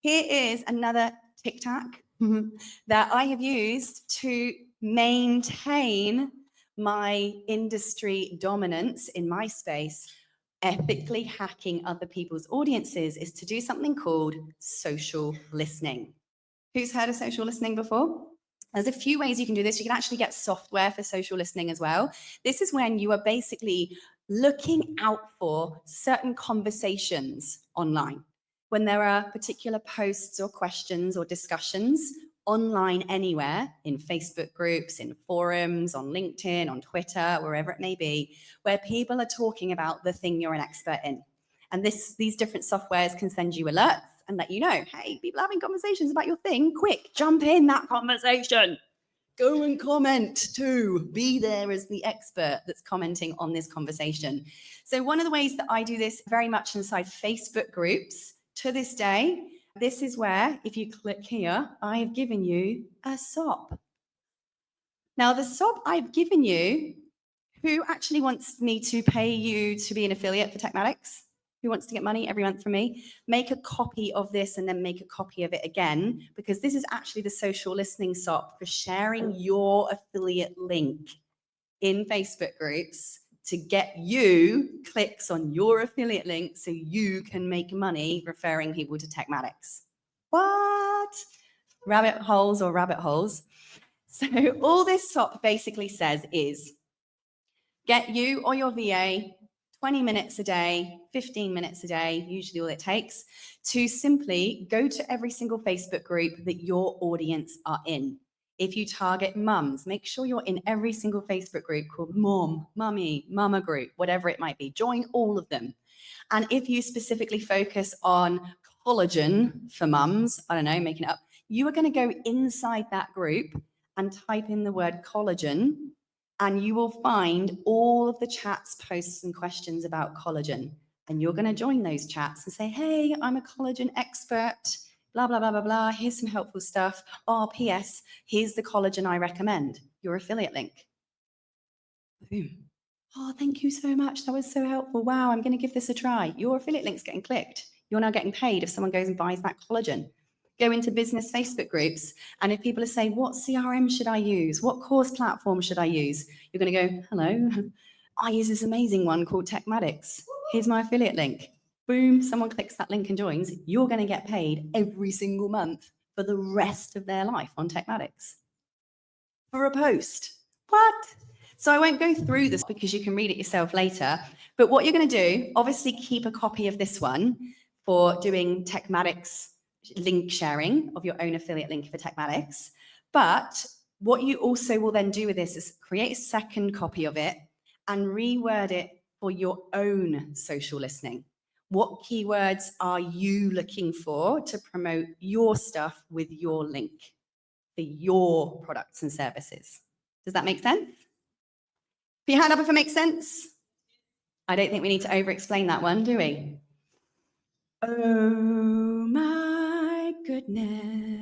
Here is another tic-tac that I have used to maintain my industry dominance in my space. Ethically hacking other people's audiences is to do something called social listening. Who's heard of social listening before? There's a few ways you can do this. You can actually get software for social listening as well. This is when you are basically looking out for certain conversations online. When there are particular posts or questions or discussions online anywhere, in Facebook groups, in forums, on LinkedIn, on Twitter, wherever it may be, where people are talking about the thing you're an expert in. And these different softwares can send you alerts and let you know, hey, people are having conversations about your thing. Quick, jump in that conversation. Go and comment too. Be there as the expert that's commenting on this conversation. So one of the ways that I do this very much inside Facebook groups to this day, this is where, if you click here, I have given you a SOP. Now, the SOP I've given you, who actually wants me to pay you to be an affiliate for Techmatics? Who wants to get money every month from me? Make a copy of this and then make a copy of it again, because this is actually the social listening SOP for sharing your affiliate link in Facebook groups to get you clicks on your affiliate link so you can make money referring people to Techmatics. What? Rabbit holes or rabbit holes? So all this SOP basically says is get you or your VA 20 minutes a day, 15 minutes a day, usually all it takes, to simply go to every single Facebook group that your audience are in. If you target mums, make sure you're in every single Facebook group called Mom, Mummy, Mama group, whatever it might be. Join all of them. And if you specifically focus on collagen for mums, I don't know, making it up, you are going to go inside that group and type in the word collagen, and you will find all of the chats, posts, and questions about collagen. And you're going to join those chats and say, hey, I'm a collagen expert, blah, blah, blah, blah, blah. Here's some helpful stuff. Oh, P.S., here's the collagen I recommend, your affiliate link. Boom. Oh, thank you so much. That was so helpful. Wow, I'm going to give this a try. Your affiliate link's getting clicked. You're now getting paid if someone goes and buys that collagen. Go into business Facebook groups, and if people are saying, what CRM should I use? What course platform should I use? You're going to go, hello, I use this amazing one called Techmatics. Here's my affiliate link. Boom, someone clicks that link and joins. You're going to get paid every single month for the rest of their life on Techmatics. For a post. What? So I won't go through this because you can read it yourself later. But what you're going to do, obviously keep a copy of this one for doing Techmatics link sharing of your own affiliate link for Techmatics. But what you also will then do with this is create a second copy of it and reword it for your own social listening. What keywords are you looking for to promote your stuff with your link for your products and services? Does that make sense? Put your hand up if it makes sense. I don't think we need to over-explain that one, do we? Oh my goodness.